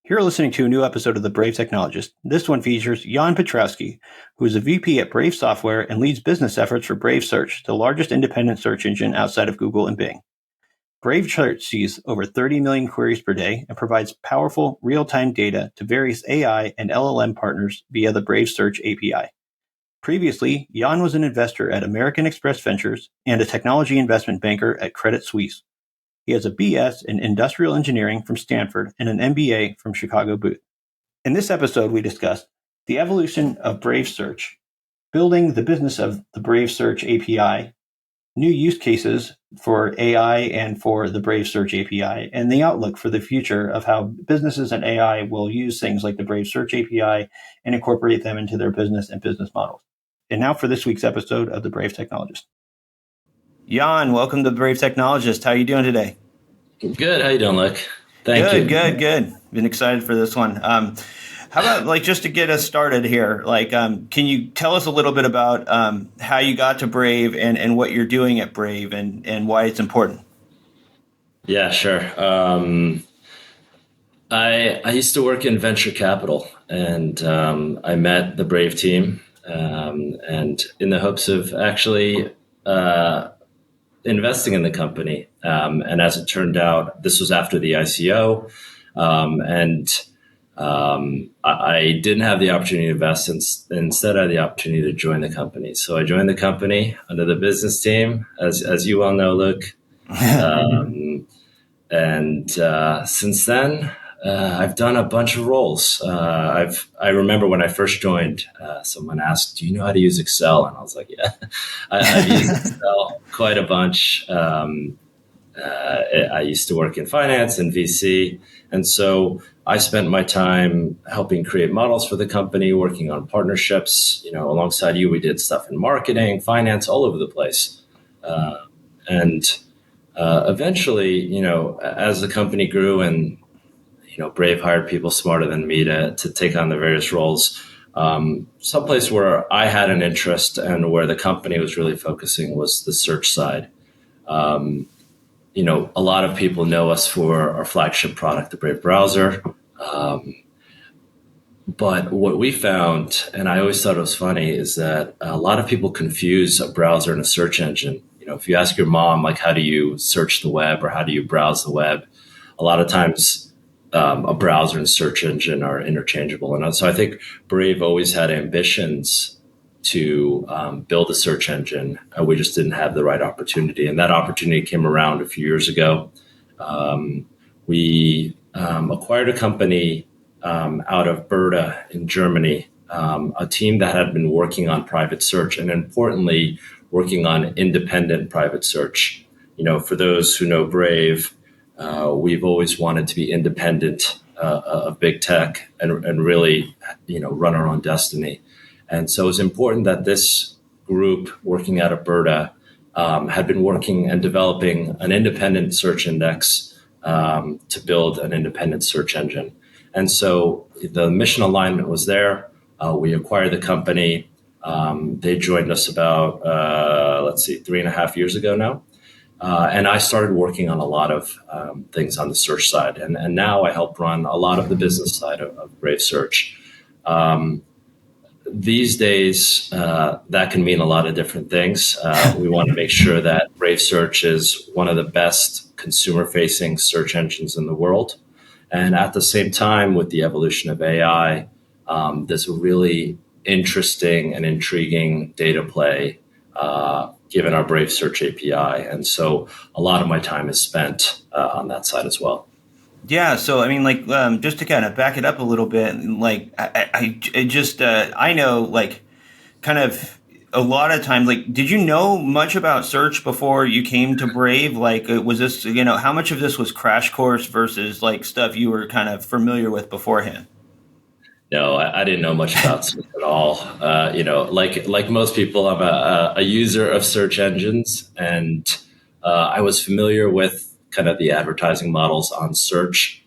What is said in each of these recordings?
You're listening to a new episode of The Brave Technologist. This one features Jan Piotrowski, who is a VP at Brave Software and leads business efforts for Brave Search, the largest independent search engine outside of Google and Bing. Brave Search sees over 30 million queries per day and provides powerful, real-time data to various AI and LLM partners via the Brave Search API. Previously, Jan was an investor at American Express Ventures and a technology investment banker at Credit Suisse. He has a BS in industrial engineering from Stanford and an MBA from Chicago Booth. In this episode, we discussed the evolution of Brave Search, building the business of the Brave Search API, new use cases for AI and for the Brave Search API, and the outlook for the future of how businesses and AI will use things like the Brave Search API and incorporate them into their business and business models. And now for this week's episode of The Brave Technologist. Jan, welcome to The Brave Technologist. How are you doing today? Good. How you doing, Luke? Thank you. Good. Been excited for this one. How about just to get us started here, can you tell us a little bit about how you got to Brave and what you're doing at Brave and why it's important? Yeah, sure. I used to work in venture capital, and I met the Brave team, and in the hopes of actually investing in the company. And as it turned out, this was after the ICO, I didn't have the opportunity to invest. Instead, I had the opportunity to join the company. So I joined the company under the business team, as you well know, Luke. Since then, I've done a bunch of roles. I remember when I first joined, someone asked, "Do you know how to use Excel?" And I was like, "Yeah, I've used Excel quite a bunch." I used to work in finance and VC, and so I spent my time helping create models for the company, working on partnerships. Alongside you, we did stuff in marketing, finance, all over the place, eventually, as the company grew and Brave hired people smarter than me to take on the various roles. Someplace where I had an interest and where the company was really focusing was the search side. A lot of people know us for our flagship product, the Brave browser. But what we found, and I always thought it was funny, is that a lot of people confuse a browser and a search engine. If you ask your mom, how do you search the web or how do you browse the web? A lot of times a browser and search engine are interchangeable. And so I think Brave always had ambitions to build a search engine. We just didn't have the right opportunity. And that opportunity came around a few years ago. We acquired a company out of Berta in Germany, a team that had been working on private search and importantly, working on independent private search. For those who know Brave, we've always wanted to be independent of big tech and really, run our own destiny. And so it's important that this group working out of Berta had been working and developing an independent search index to build an independent search engine. And so the mission alignment was there. We acquired the company. They joined us about, 3.5 years ago now. And I started working on a lot of things on the search side. And now I help run a lot of the business side of Brave Search. These days, that can mean a lot of different things. We want to make sure that Brave Search is one of the best consumer-facing search engines in the world. And at the same time, with the evolution of AI, there's a really interesting and intriguing data play given our Brave Search API. And so a lot of my time is spent on that side as well. Yeah. So, just to kind of back it up a little bit, I know, kind of a lot of times, did you know much about search before you came to Brave? Was this, how much of this was crash course versus stuff you were kind of familiar with beforehand? No, I didn't know much about search at all. Like most people, I'm a user of search engines, and I was familiar with kind of the advertising models on search.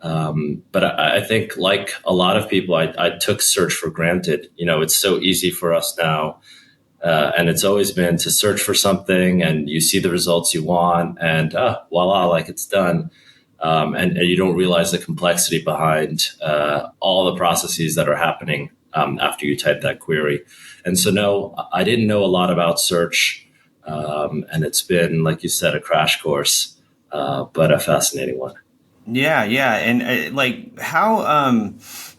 But I think, like a lot of people, I took search for granted. It's so easy for us now, and it's always been to search for something, and you see the results you want, and voila, it's done. and you don't realize the complexity behind all the processes that are happening after you type that query. And so, no, I didn't know a lot about search, and it's been, like you said, a crash course, but a fascinating one. Yeah, yeah, and like how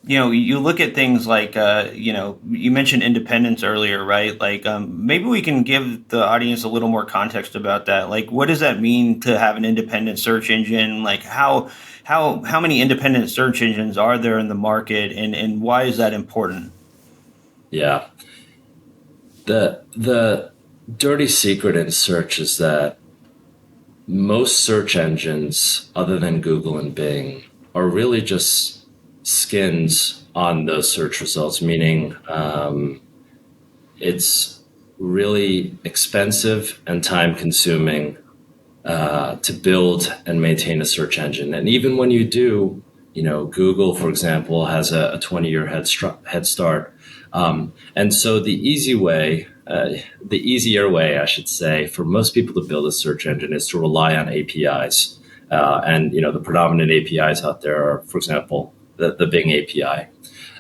you look at things like you mentioned independence earlier, right? Like maybe we can give the audience a little more context about that. Like, what does that mean to have an independent search engine? Like, how many independent search engines are there in the market, and why is that important? Yeah, the dirty secret in search is that most search engines, other than Google and Bing, are really just skins on those search results, meaning it's really expensive and time consuming to build and maintain a search engine. And even when you do, Google, for example, has a 20-year head start. And so the easier way, I should say, for most people to build a search engine is to rely on APIs. And, the predominant APIs out there are, for example, the Bing API.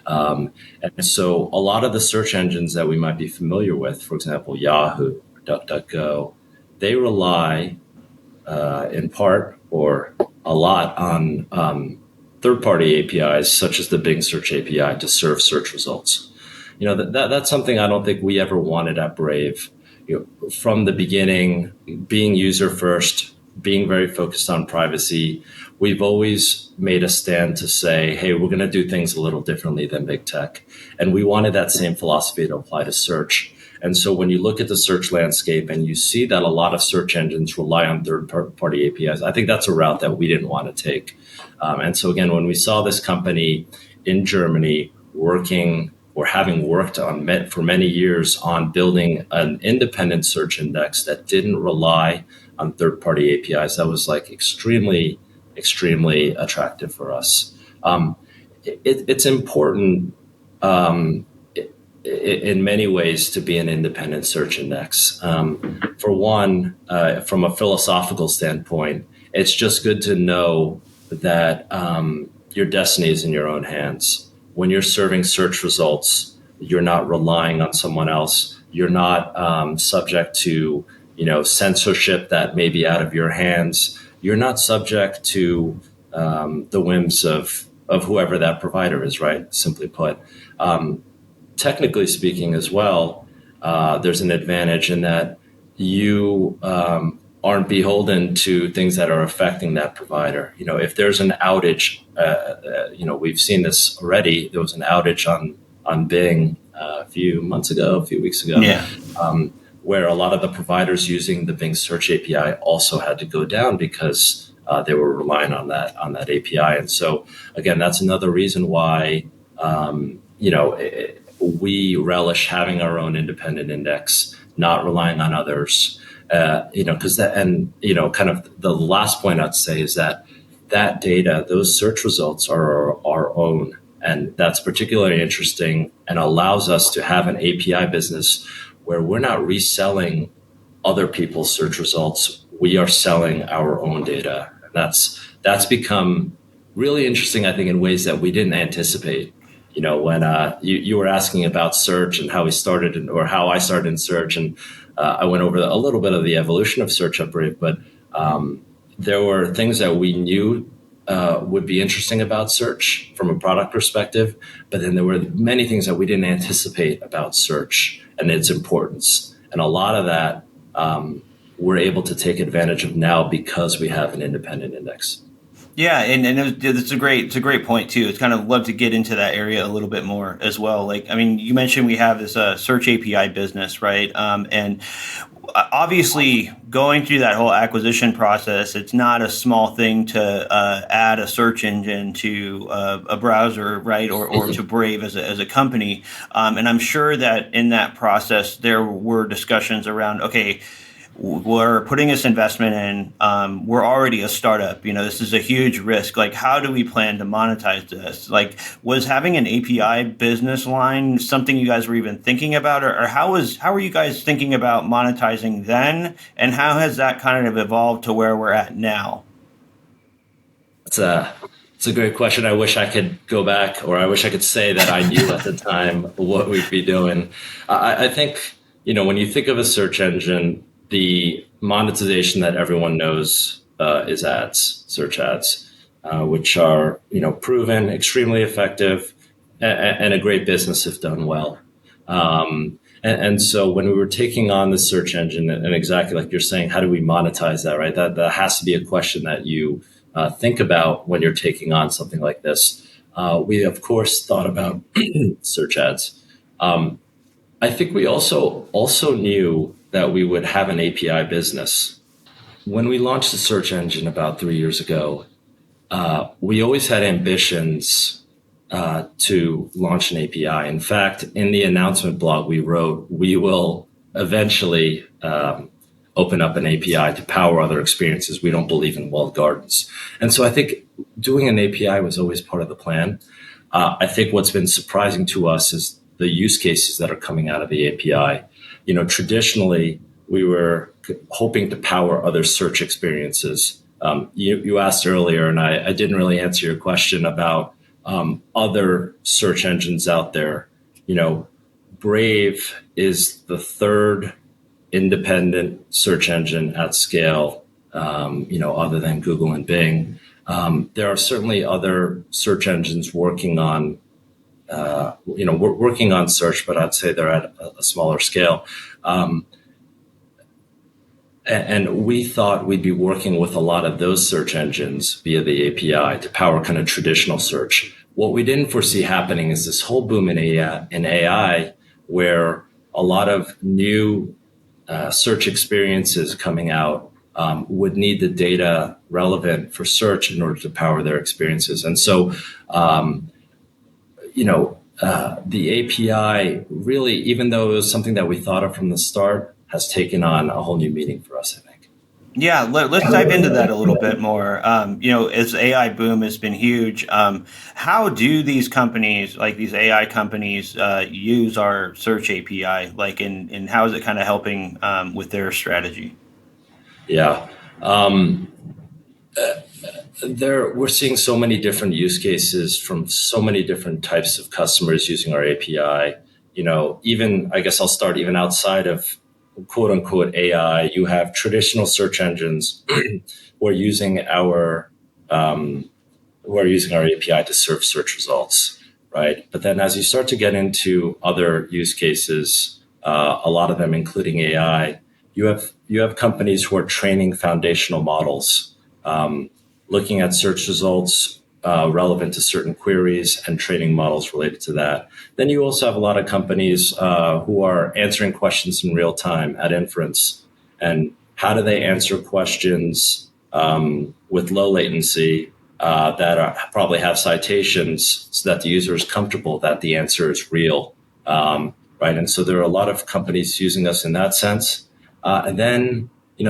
And so a lot of the search engines that we might be familiar with, for example, Yahoo, DuckDuckGo, they rely in part or a lot on third-party APIs, such as the Bing Search API, to serve search results. That's something I don't think we ever wanted at Brave. From the beginning, being user first, being very focused on privacy, we've always made a stand to say, hey, we're going to do things a little differently than big tech. And we wanted that same philosophy to apply to search. And so when you look at the search landscape and you see that a lot of search engines rely on third-party APIs, I think that's a route that we didn't want to take. And so again, when we saw this company in Germany working or having worked on for many years on building an independent search index that didn't rely on third-party APIs, that was like extremely, extremely attractive for us. It's important in many ways to be an independent search index. For one, from a philosophical standpoint, it's just good to know that your destiny is in your own hands. When you're serving search results, you're not relying on someone else. You're not subject to censorship that may be out of your hands. You're not subject to the whims of whoever that provider is, right? Simply put. Technically speaking as well, there's an advantage in that you aren't beholden to things that are affecting that provider. If there's an outage, we've seen this already. There was an outage on Bing a few weeks ago, Yeah. where a lot of the providers using the Bing Search API also had to go down because they were relying on that API. And so again, that's another reason why we relish having our own independent index, not relying on others. Because kind of the last point I'd say is that data, those search results are our own. And that's particularly interesting and allows us to have an API business where we're not reselling other people's search results. We are selling our own data. And that's become really interesting, I think, in ways that we didn't anticipate. When you were asking about search and how we started or how I started in search, and I went over a little bit of the evolution of search at Brave, but there were things that we knew would be interesting about search from a product perspective, but then there were many things that we didn't anticipate about search and its importance. And a lot of that we're able to take advantage of now because we have an independent index. Yeah, and it's a great point too. It's kind of love to get into that area a little bit more as well. Like, I mean, you mentioned we have this search API business, right? And obviously, going through that whole acquisition process, it's not a small thing to add a search engine to a browser, right, or to Brave as a company. And I'm sure that in that process, there were discussions around, okay, we're putting this investment in. We're already a startup. This is a huge risk. Like, how do we plan to monetize this? Like, was having an API business line something you guys were even thinking about, or how were you guys thinking about monetizing then, and how has that kind of evolved to where we're at now? It's a it's a great question. I wish I could go back, or I wish I could say that I knew at the time what we'd be doing. I think when you think of a search engine, the monetization that everyone knows is ads, search ads, which are proven extremely effective and a great business if done well. And so when we were taking on the search engine, and exactly like you're saying, how do we monetize that, right? That has to be a question that you think about when you're taking on something like this. We, of course, thought about search ads. Um, I think we also knew that we would have an API business. When we launched the search engine about 3 years ago, we always had ambitions to launch an API. In fact, in the announcement blog we wrote, we will eventually open up an API to power other experiences. We don't believe in walled gardens. And so I think doing an API was always part of the plan. I think what's been surprising to us is the use cases that are coming out of the API. Traditionally, we were hoping to power other search experiences. You asked earlier, and I didn't really answer your question about other search engines out there. Brave is the third independent search engine at scale, other than Google and Bing. There are certainly other search engines working on, we're working on search, but I'd say they're at a smaller scale. And we thought we'd be working with a lot of those search engines via the API to power kind of traditional search. What we didn't foresee happening is this whole boom in AI where a lot of new search experiences coming out would need the data relevant for search in order to power their experiences. And so, the API really, even though it was something that we thought of from the start, has taken on a whole new meaning for us, I think. Yeah, let's dive into that a little bit more. As AI boom has been huge, how do these companies, like these AI companies, use our search API? Like, and how is it kind of helping with their strategy? Yeah. We're seeing so many different use cases from so many different types of customers using our API. Even I guess I'll start even outside of quote unquote AI. You have traditional search engines who are using our API to serve search results, right? But then as you start to get into other use cases, a lot of them including AI, you have companies who are training foundational models. Looking at search results relevant to certain queries and training models related to that. Then you also have a lot of companies who are answering questions in real time at inference. And how do they answer questions with low latency probably have citations so that the user is comfortable that the answer is real, right? And so there are a lot of companies using us in that sense. And then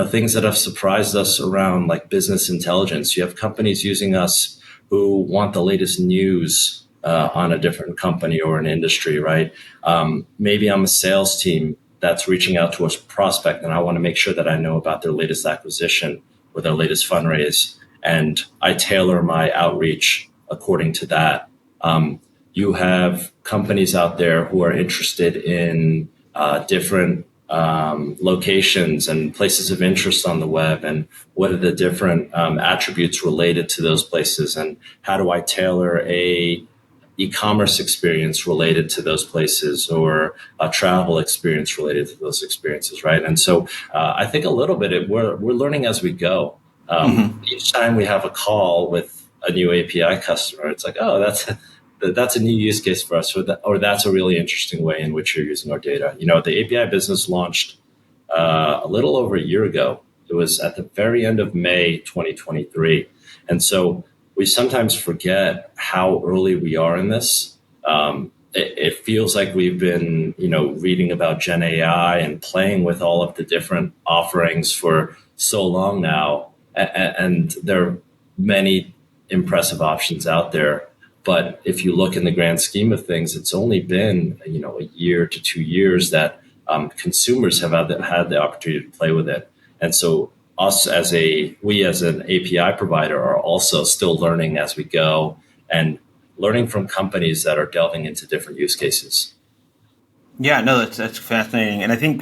things that have surprised us around like business intelligence. You have companies using us who want the latest news on a different company or an industry, right? Maybe I'm a sales team that's reaching out to a prospect and I want to make sure that I know about their latest acquisition or their latest fundraise. And I tailor my outreach according to that. You have companies out there who are interested in different locations and places of interest on the web, and what are the different attributes related to those places, and how do I tailor a e-commerce experience related to those places or a travel experience related to those experiences, right? And so I think a little bit we're learning as we go. Hmm. Each time we have a call with a new API customer, it's like, oh, that's a new use case for us, or that's a really interesting way in which you're using our data. The API business launched a little over a year ago. It was at the very end of May 2023. And so we sometimes forget how early we are in this. It feels like we've been, reading about Gen AI and playing with all of the different offerings for so long now. And there are many impressive options out there. But if you look in the grand scheme of things, it's only been, a year to 2 years that consumers have had the opportunity to play with it. And so we as an API provider are also still learning as we go and learning from companies that are delving into different use cases. Yeah, no, that's fascinating, and I think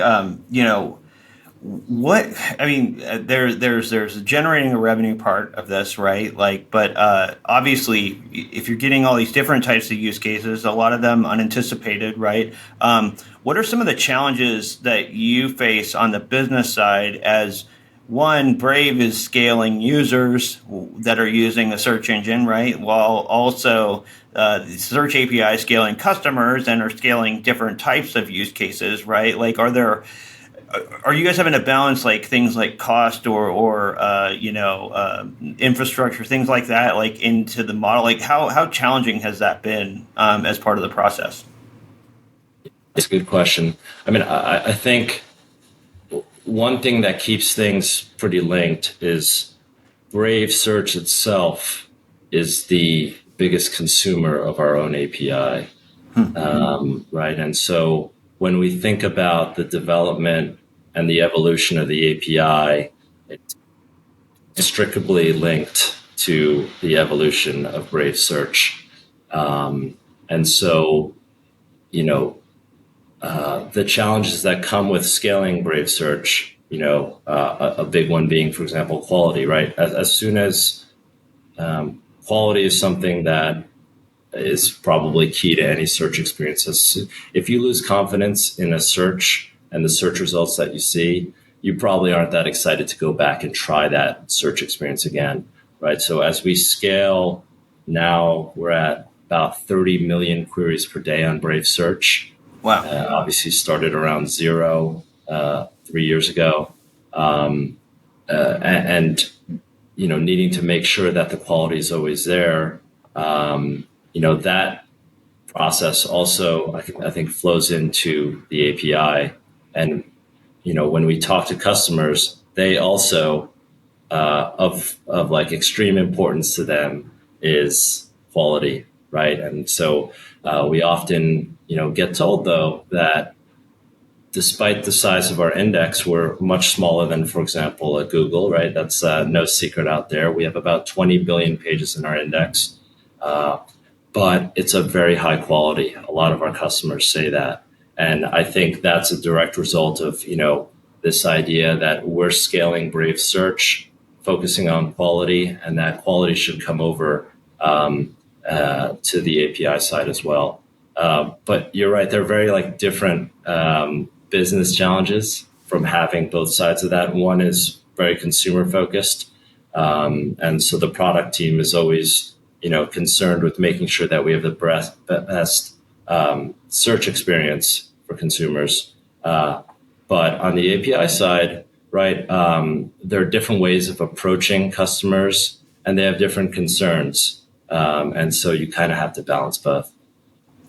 what I mean, there's generating a revenue part of this, right? Like, but obviously, if you're getting all these different types of use cases, a lot of them unanticipated, right? What are some of the challenges that you face on the business side as one, Brave is scaling users that are using the search engine, right? While also search API scaling customers and are scaling different types of use cases, right? Like, are you guys having to balance like things like cost or infrastructure, things like that, like into the model? Like, how challenging has that been as part of the process? It's a good question. I mean, I think one thing that keeps things pretty linked is Brave Search itself is the biggest consumer of our own API, right? And so when we think about the development and the evolution of the API, it's inextricably linked to the evolution of Brave Search. And so, you know, the challenges that come with scaling Brave Search, a big one being, for example, quality, right? As soon as quality is something that is probably key to any search experience. If you lose confidence in a search and the search results that you see, you probably aren't that excited to go back and try that search experience again, right? So as we scale, now we're at about 30 million queries per day on Brave Search. Wow. Obviously started around zero 3 years ago, and needing to make sure that the quality is always there. That process also I think flows into the API, and when we talk to customers, they also of like extreme importance to them is quality, right? And so we often get told though that despite the size of our index, we're much smaller than, for example, a Google, right? That's no secret out there. We have about 20 billion pages in our index, but it's a very high quality. A lot of our customers say that. And I think that's a direct result of, this idea that we're scaling Brave Search, focusing on quality, and that quality should come over to the API side as well. But you're right; they're very like different business challenges from having both sides of that. One is very consumer focused, and so the product team is always concerned with making sure that we have the best search experience for consumers. But on the API side, right, there are different ways of approaching customers, and they have different concerns, and so you kind of have to balance both.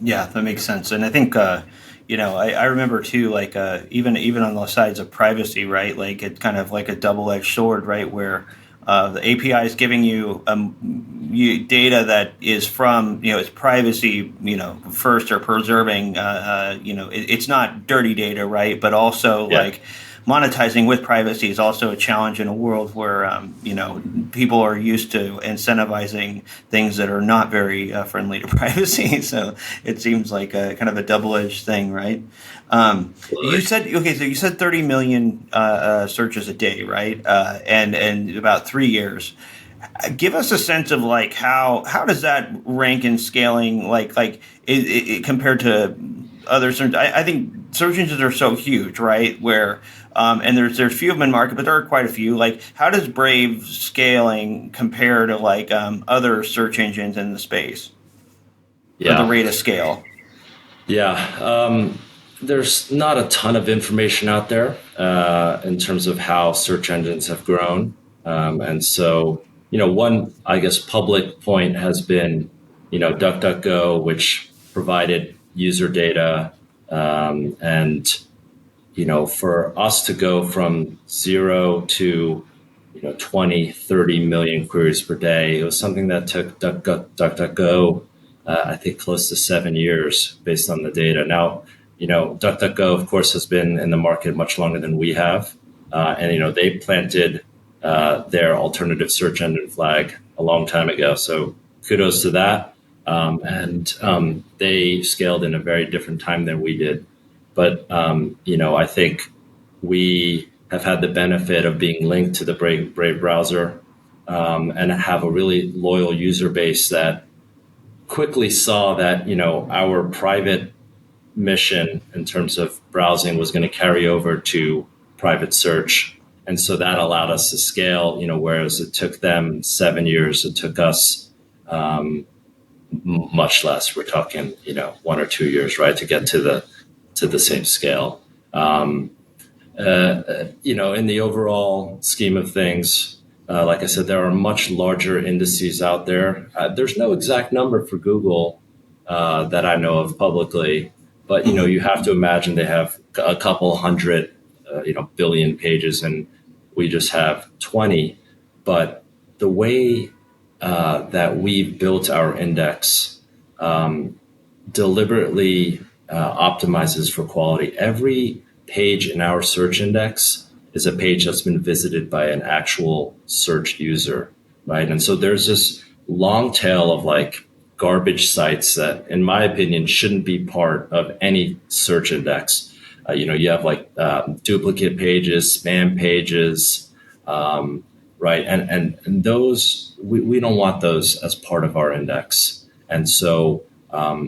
Yeah, that makes sense. And I think, I remember too, like even on the sides of privacy, right? Like it's kind of like a double-edged sword, right? Where the API is giving you data that is from, it's privacy, first or preserving, it's not dirty data, right? But also Yeah. like monetizing with privacy is also a challenge in a world where people are used to incentivizing things that are not very friendly to privacy. So it seems like a kind of a double-edged thing, right? You said okay, so you said 30 million searches a day, right? And about 3 years. Give us a sense of like how does that rank in scaling, like compared to other search. I think search engines are so huge, right? Where and there's few of them in market, but there are quite a few. Like, how does Brave scaling compare to like other search engines in the space, or the Yeah. rate of scale? Yeah. There's not a ton of information out there in terms of how search engines have grown. And so, one, I guess, public point has been, DuckDuckGo, which provided user data. And, for us to go from zero to 20, 30 million queries per day. It was something that took DuckDuckGo, I think, close to 7 years based on the data. Now, DuckDuckGo, of course, has been in the market much longer than we have. And, they planted their alternative search engine flag a long time ago. So kudos to that. And they scaled in a very different time than we did. But, I think we have had the benefit of being linked to the Brave browser, and have a really loyal user base that quickly saw that, our private mission in terms of browsing was going to carry over to private search. And so that allowed us to scale, whereas it took them 7 years, it took us much less. We're talking, 1 or 2 years, right, to get to the same scale. In the overall scheme of things, like I said, there are much larger indices out there. There's no exact number for Google that I know of publicly, but you have to imagine they have a couple hundred, billion pages, and we just have 20. But the way that we've built our index deliberately optimizes for quality. Every page in our search index is a page that's been visited by an actual search user, right? And so there's this long tail of like garbage sites that, in my opinion, shouldn't be part of any search index. You have like duplicate pages, spam pages, right? And those, we don't want those as part of our index. And so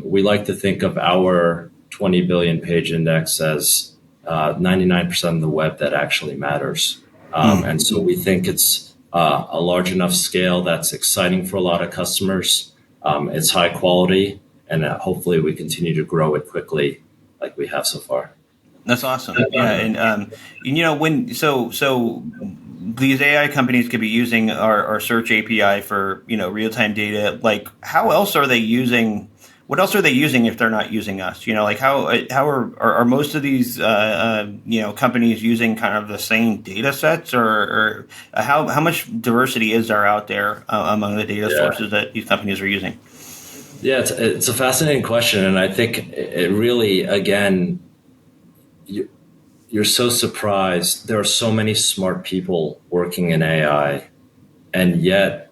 we like to think of our 20 billion page index as 99% of the web that actually matters. And so we think it's a large enough scale that's exciting for a lot of customers. It's high quality, and hopefully we continue to grow it quickly like we have so far. That's awesome. Yeah, and when so these AI companies could be using our search API for real time data. Like, how else are they using? What else are they using if they're not using us? Like how are most of these companies using kind of the same data sets, or how much diversity is there out there among the data sources that these companies are using? Yeah, it's a fascinating question, and I think it really, again, you're so surprised. There are so many smart people working in AI, and yet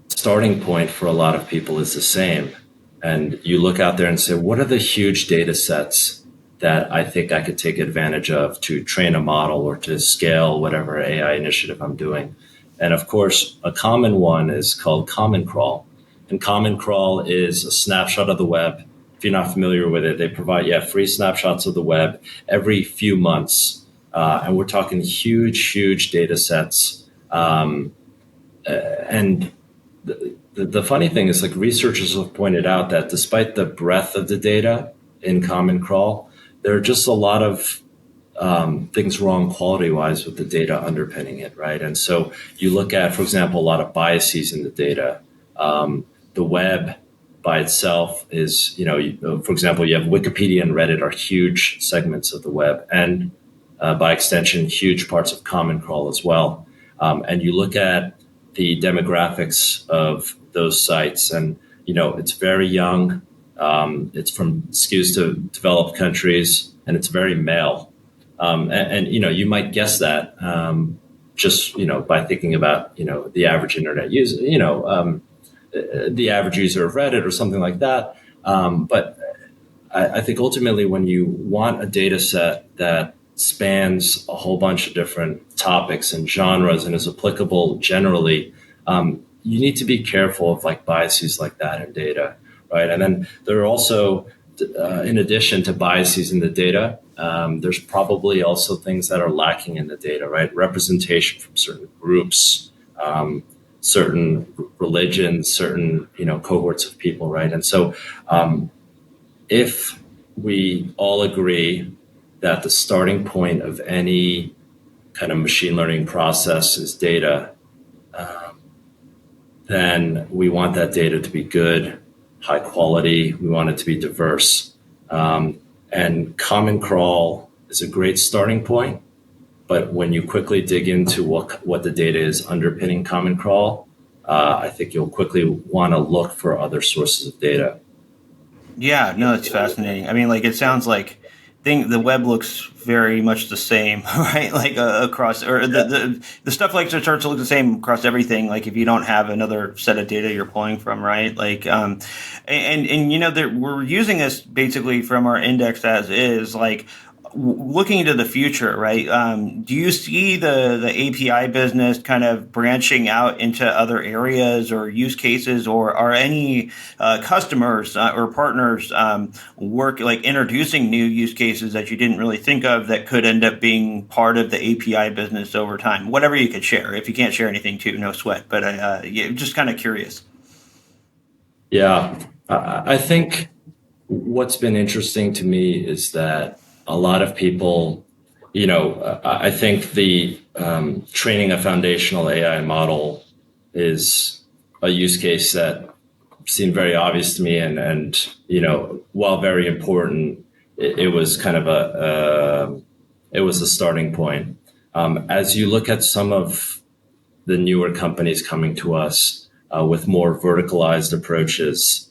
starting point for a lot of people is the same. And you look out there and say, what are the huge data sets that I think I could take advantage of to train a model or to scale whatever AI initiative I'm doing? And of course, a common one is called Common Crawl. And Common Crawl is a snapshot of the web. If you're not familiar with it, they provide free snapshots of the web every few months. And we're talking huge data sets. And the funny thing is, like, researchers have pointed out that despite the breadth of the data in Common Crawl, there are just a lot of things wrong quality-wise with the data underpinning it, right? And so you look at, for example, a lot of biases in the data. The web by itself is, for example, you have Wikipedia and Reddit are huge segments of the web, and by extension, huge parts of Common Crawl as well. And you look at the demographics of those sites, and it's very young. It's from skews to developed countries, and it's very male. And you might guess that just by thinking about the average internet user, the average user of Reddit or something like that. But I think ultimately, when you want a data set that spans a whole bunch of different topics and genres and is applicable generally, you need to be careful of like biases like that in data, right? And then there are also, in addition to biases in the data, there's probably also things that are lacking in the data, right? Representation from certain groups, certain religions, certain cohorts of people, right? And so, if we all agree that the starting point of any kind of machine learning process is data, then we want that data to be good, high quality. We want it to be diverse. And Common Crawl is a great starting point. But when you quickly dig into what the data is underpinning Common Crawl, I think you'll quickly want to look for other sources of data. Yeah, no, it's fascinating. I mean, like, it sounds like think the web looks very much the same, right? Like across, or the stuff like starts to look the same across everything. Like if you don't have another set of data you're pulling from, right? Like, and we're using this basically from our index as is, like looking into the future, right? Do you see the API business kind of branching out into other areas or use cases, or are any customers or partners work like introducing new use cases that you didn't really think of that could end up being part of the API business over time? Whatever you could share. If you can't share anything, too, no sweat. But yeah, just kind of curious. Yeah, I think what's been interesting to me is that a lot of people, I think the training a foundational AI model is a use case that seemed very obvious to me, and while very important, it was kind of it was a starting point. As you look at some of the newer companies coming to us with more verticalized approaches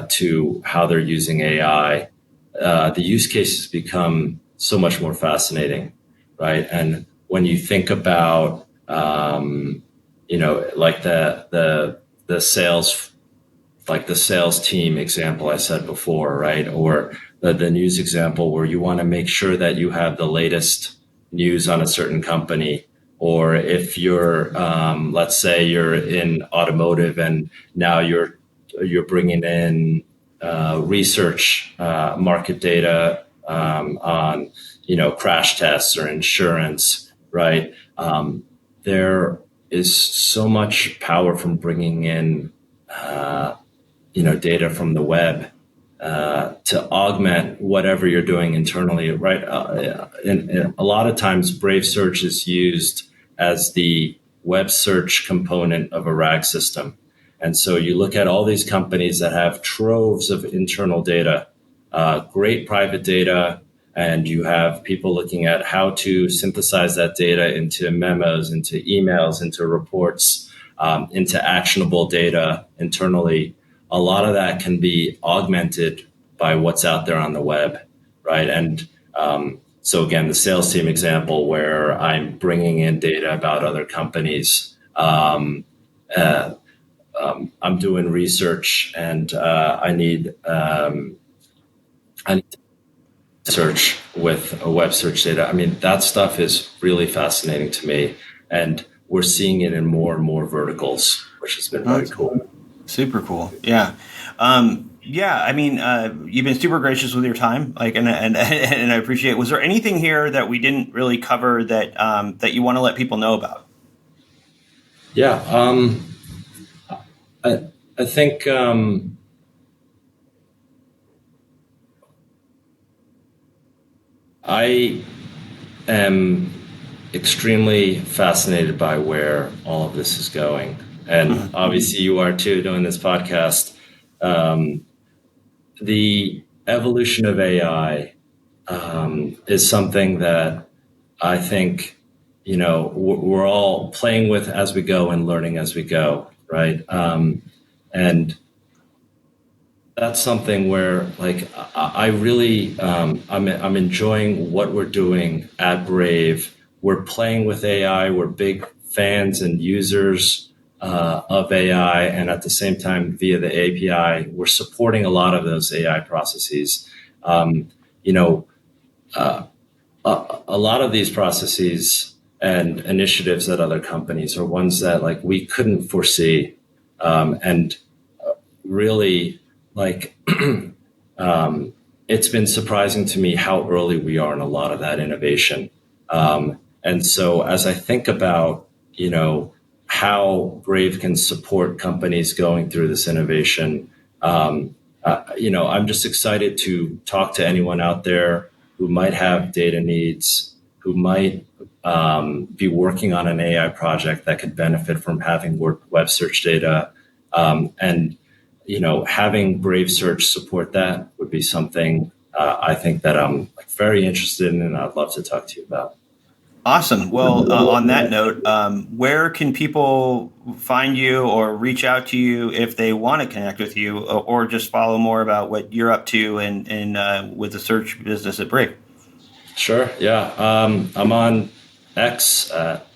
to how they're using AI, the use cases become so much more fascinating, right? And when you think about, like the sales, like the sales team example I said before, right? Or the news example where you want to make sure that you have the latest news on a certain company. Or if you're, let's say you're in automotive and now you're bringing in research, market data on, crash tests or insurance, right? There is so much power from bringing in data from the web to augment whatever you're doing internally, right? And a lot of times, Brave Search is used as the web search component of a RAG system. And so you look at all these companies that have troves of internal data, great private data, and you have people looking at how to synthesize that data into memos, into emails, into reports, into actionable data internally. A lot of that can be augmented by what's out there on the web, right? And so again, the sales team example where I'm bringing in data about other companies. I'm doing research and I need to search with a web search data. I mean, that stuff is really fascinating to me, and we're seeing it in more and more verticals, which has been very Awesome. cool. Super cool. Yeah. Yeah. I mean, you've been super gracious with your time, like, and I appreciate it. Was there anything here that we didn't really cover that, that you want to let people know about? Yeah, I, I think I am extremely fascinated by where all of this is going. And Mhm. obviously, you are too doing this podcast. Um, the evolution of AI is something that I think, we're all playing with as we go and learning as we go, right? And that's something where like I really I'm enjoying what we're doing at Brave. We're playing with AI. We're big fans and users of AI, and at the same time, via the API, we're supporting a lot of those AI processes. Um, you know, a lot of these processes and initiatives at other companies are ones that like we couldn't foresee, and really like it's been surprising to me how early we are in a lot of that innovation. And so as I think about, how Brave can support companies going through this innovation, I'm just excited to talk to anyone out there who might have data needs, who might be working on an AI project that could benefit from having web search data. And having Brave Search support that would be something I think that I'm like very interested in and I'd love to talk to you about. Awesome. Well, on that note, where can people find you or reach out to you if they want to connect with you, or just follow more about what you're up to and with the search business at Brave? Sure. Yeah. I'm on X at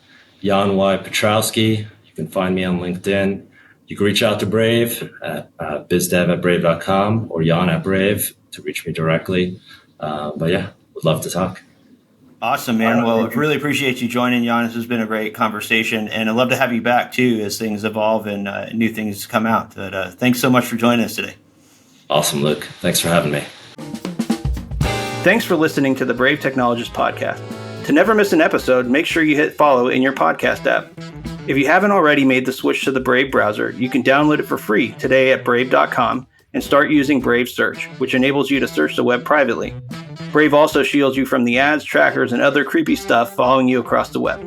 Jan Y. Piotrowski. You can find me on LinkedIn. You can reach out to Brave at bizdev@brave.com or Jan at Brave to reach me directly. But yeah, would love to talk. Awesome, man. Well, I really appreciate you joining, Jan. This has been a great conversation, and I'd love to have you back too as things evolve and new things come out. But thanks so much for joining us today. Awesome, Luke. Thanks for having me. Thanks for listening to the Brave Technologist podcast. To never miss an episode, make sure you hit follow in your podcast app. If you haven't already made the switch to the Brave browser, you can download it for free today at brave.com and start using Brave Search, which enables you to search the web privately. Brave also shields you from the ads, trackers, and other creepy stuff following you across the web.